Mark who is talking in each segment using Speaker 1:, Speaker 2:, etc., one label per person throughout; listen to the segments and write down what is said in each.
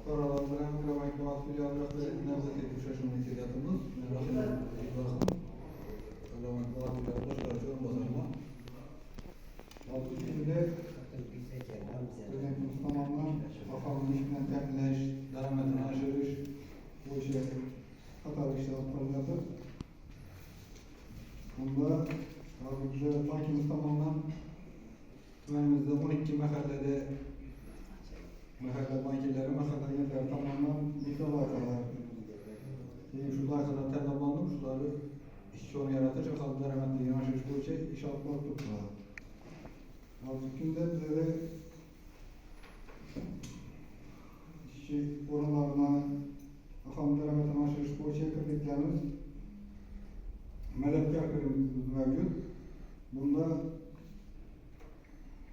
Speaker 1: Fuqarolardan Quramaç Boğaz filiallarında nevzat etib şaşırma ihtiyatımız. Quramaç Boğaz filialı başqaruvchi o'rinbosarman. Şimdi Prezidentimiz tomonidan aholini ish bilan ta'minlash, daromadini oshirish bo'yicha qator ishlar olib borilyapti. Bunda hozirgi bankimiz tomonidan tumanimizda 12 mahallada mahalla bankilari, mahalla agentlari tomonidan mikro-loyihalar, shu loyihalar tanlab olinib, shularni ishchi o'rin yaratish, aholi daromadini oshirish bo'yicha ish olib borib turibdi. Hozirgi kunda bizda ishchi o'rinlarini aholi daromadini oshirish bo'yicha kreditlarimiz madadkor kreditimiz mavjud. Bunda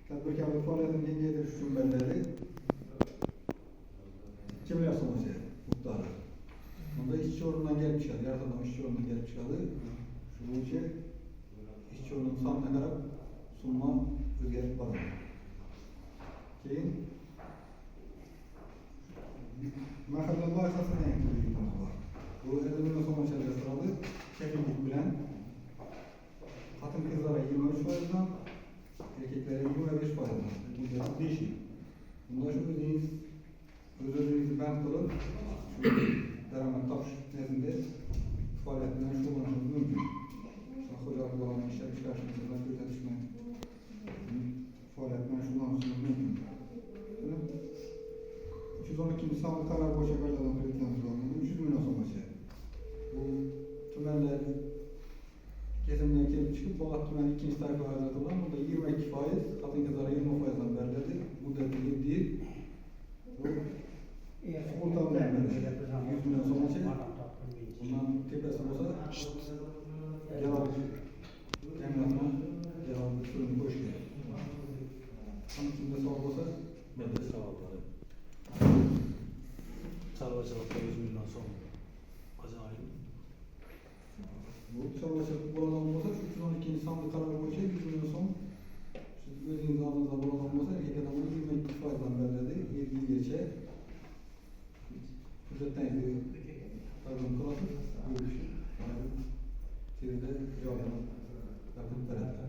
Speaker 1: tadbirkorlik faoliyatini kengaytirish uchun belgiladi. 2 million so'm miqdori. Bunda ishchi o'rnidan kelib chiqadi, yaratilgan ishchi o'rnidan kelib chiqadi. Shu bo'yicha ishchi o'rnining soniga qarab summa o'zgarib boradi. Keyin mahalla loyihasini kreditimiz bor. Bu 50 million so'm mo'ljallanadi. Kepillik bilan xotin-qizlarga 23%dan, erkeklarga 25%dan. Muddati 5 yil. Bunda shu o'zingizni band qilib, daromad topish nezdida faoliyat bilan shug'ullanishingiz mumkin. Xo'jaliklarni ishlab chiqarishni xizmat ko'rsatish bilan faoliyat bilan shug'ullanishingiz mumkin. 312-sonli qaror bo'yicha bajarilgan kreditlarimiz bor. 300 million so'mgacha. Bu tumanlar kesimdan kelib chiqib, Bo'g'at tumani 2-toifaga ajratilgan. Bunda 22%, xotin-qizlarga 20%dan beriladi. Muddati 7 yil. O'rtadan beriladi. 100 million so'mgacha. Bundan tepasi bo'lsa, javobli ta'minotni, javobli turini qo'yish kerak. Qani kimda savol bo'lsa,
Speaker 2: menda savol bor. Chorvachilikda 100 million so'm ajoyib.
Speaker 1: Bu chorvachilik bo'ladigan bo'lsa, 312-sonli qaror bo'yicha 100 million so'm. Siz o'zingiz oldingizda bo'ladigan bo'lsa, erkak odamga 22%dan beriladi, 7 yilgacha. Hujjatdan taqdim qilasiz, bu ish tezda javob beradi.